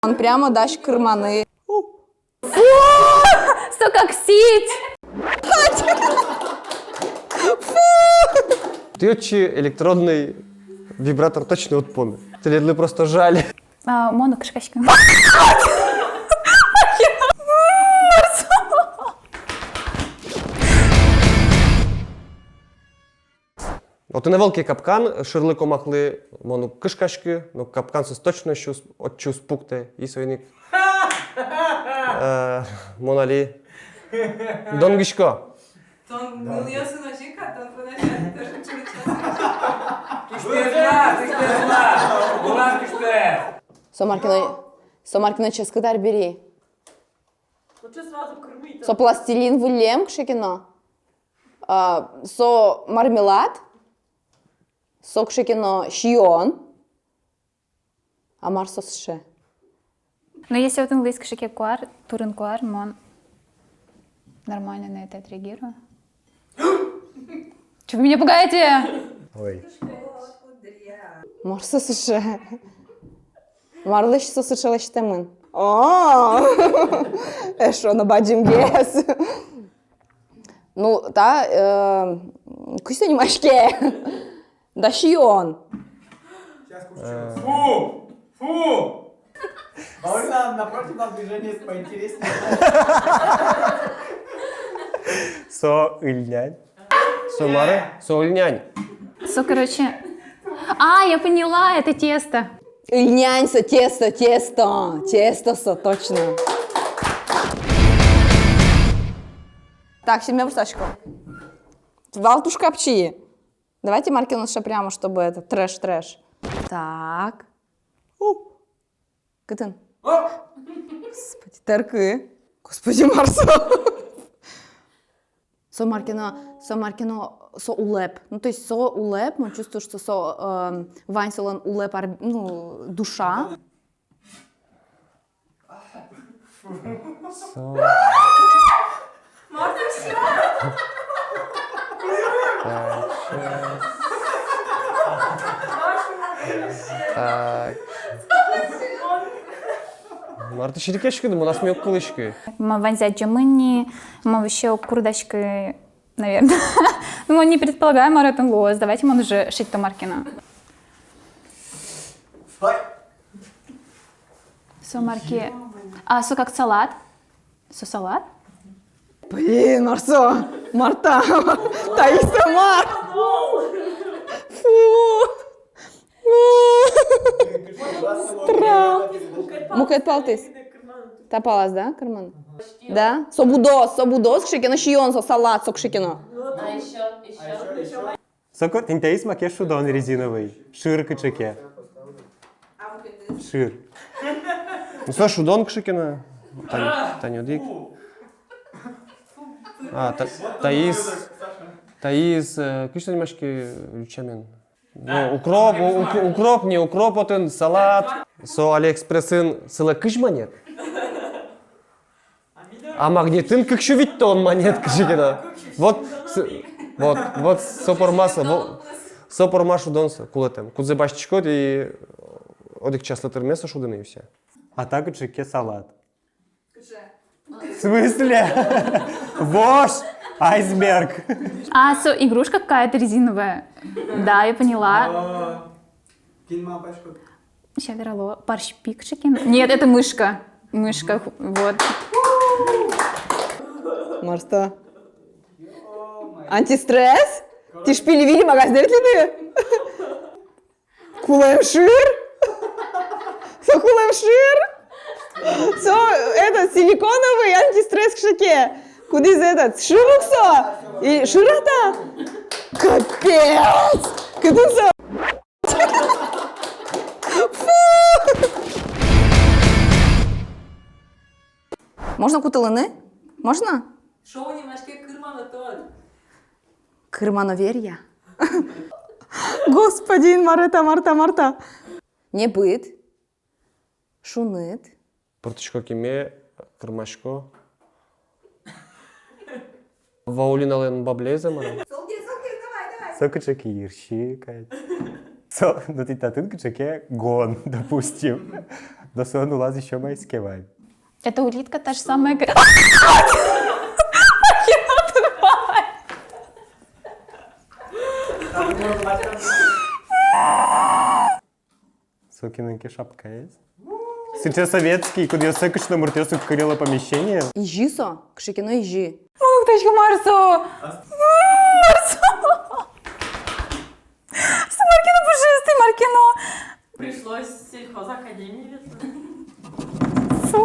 Он прямо дасть кырманы. Что как сеть? Ти чи електронний вібратор точно отпоне. Ти просто жаль. Моно кишкачка. От і на великий капкан ширлико махли мону кишкашки, но капкан се точно отчу спукте і свойник. Моналі. Донгішко. Сомаркино ческадар бери. Со пластилин вылем кшекино. Со мармелад. Со кшекино шион. А марсос ше. Но если вот английский шекекуар, туринкуар, мон нормально на это отреагирую. Че вы меня пугаете? Ой. Марсос ше. Марлыш сосышалаш темын. О, эшо на баджим гес. Ну, та, кусь не машке. Да шион. Фу! Фу! Можно напротив нас движение поинтереснее. Со-ильнянь. Со-маре? Со-ильнянь. Короче... я поняла, это тесто. Ильнянься, тесто. Тесто, точно. Так, семья встачку. Валтуш капчи. Давайте Маркину ще прямо, чтобы это трэш. Так. Кытын. Господи, терки. Господи, Марсо. Со Маркино, со улеп. Ну, то есть со улеп, мы чувствуем, что со ванселон улеп, ну, душа. Так. Марта ширикешки, у нас мелк кулычки. Мы ванзять джамыни, мы еще курдачкой, наверное. Мы не предполагаем маратон лос. Давайте мы уже шить то Маркина. Со Марки. Со как салат. Со салат. Блин, Марсо. Марта. Таиса Мар. Фу. Мукет палтис. Тапалас, да, карман? Да? Собудос, кшикино, шион, со салат, со кшикино. А еще. Соко, тинтеис маке шудон резиновый. Шир кычеке. Шир. Ну, со шудон кшикино. Таню дик. Таис, кышто немашки лючамен. Ну, укроп, не укроп, отын, салат. Со Алиэкспрессин сыла кыш монет. А магнитин кыкшу витте он монет кышыгена. Вот сопорма шудонса кулетем. Кудзе башчикот и одик часто место шуданы и все. А так и чеке салат. В смысле? Вош! Айсберг! Со игрушка какая-то резиновая. Да, я поняла. Сейчас верало. Паршпик шикин. Нет, это мышка. Мышка, вот. Марста. Антистресс? Ты шпили-вили магазин ли ты? Кулаем шир? Со кулаем шир? Со этот силиконовый антистресс к шаке. Куда из этот? Шируксо? И широта? Капец! Кыдынсо? Можно кутылыны? Можно? Шоу немножко кырмана тот. Кырмановерья. Господин Марта. Не быт. Шунит. Порточко кеме, кырмашко. Ваулинален баблезе мара. Солгер, давай. Сокочек ирши, кайт. Ну ты татынка чеке гон, допустим. До сон улаз еще майский вайб. Это улитка та же самая... Сокиненьки шапка есть? Сейчас советский, куда я секочно муртесу вкорила помещение. Їжі со? Кшикіно їжі. Птичка Марсо! Марсо! Все Маркино пушистый, Маркино! Пришлось в сельхозакадемии. Фу!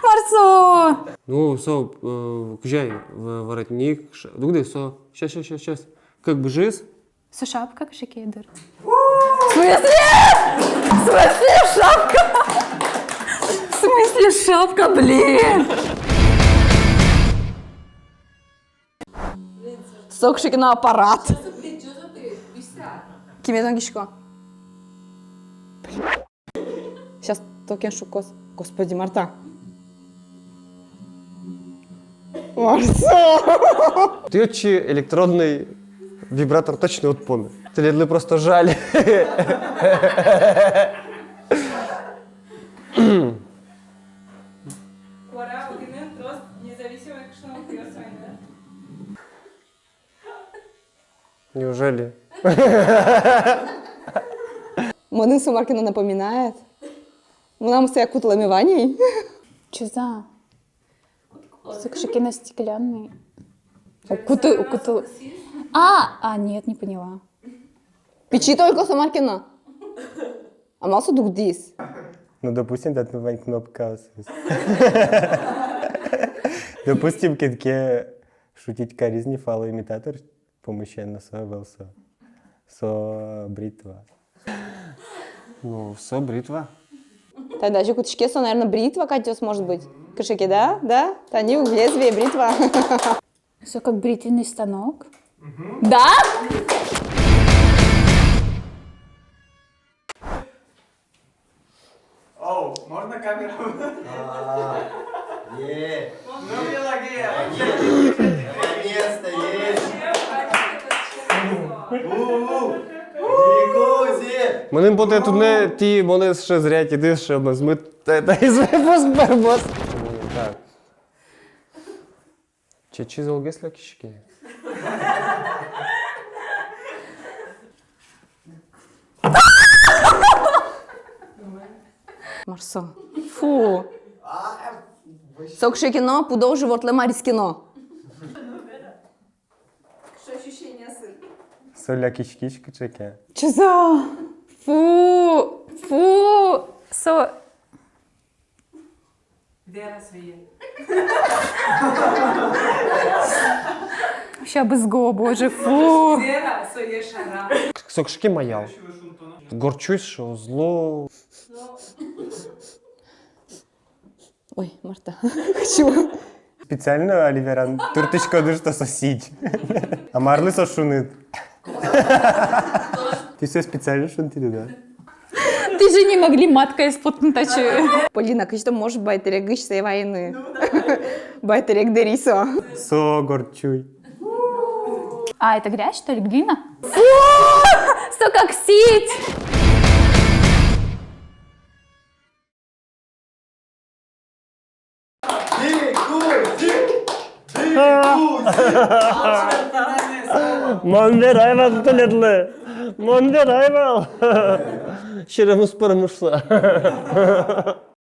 Марсо! Ну, кужай, воротник. Дугды, сейчас. Как бы жизнь. Со шапка кшикедер. В смысле? В смысле шапка? В смысле шапка, блин? Со кшикіно апарат. Блин, что ты? Вися. Кім'ятон кішко. Сейчас токен шукос. Господи, Марта. Марсо! Ты чи электронный вибратор точно отпоны. Ты ледли просто жаль. Кора, один рост независимый кшнов да? Неужели? Мене со Маркіно напоминает. Вона все як кутла міваній. Че за? Кшикино стеклянный. Укутал. Нет, не поняла. Печи только со Маркіно. А малсо дугдис. Ну, допустим, да, отмывань кнопка. Допустим, кедке шутить каризни фалоимитатор помещен со велсо. Со бритва. Ну, со бритва. Та даже кутышке со, наверное, бритва катёс может быть. Кшики, да? Да? Та не лезвие, бритва. Все как бритвенный станок. Да? Оу, можно камеру? Е, Ну, Пелагея. наконец-то есть! Честно. Никузи! Мене буде тут не ті, вони ще зрять, іди ще одна змит. Та із випуск барбос. Так. Чи золгесля кішки? Марсо. Фу. Со кшикіно, пудов живот лемаріс кіно. Соля кішкічки чеке. Че за? Фу! Фу! Вера свие. Вообще обызго, боже, фу! Вера своє шара. Сокшки маял. Горчусь, що зло. Ой, Марта. Хочу. Спеціально Оліверан туртичка душта сосіть. А марли сошунит. Ти все спеціально шунтили, да? Ты же не могли маткой спотнутачи. Поліна, кич то може байтерегиш сей вайни. Байтерег дерісо. Со горчуй. А, это грязь, что ли, глина? Фу! Что как сить! Monver hayvan tutuledli. Monver hayvan. Şerefimiz paramızsa.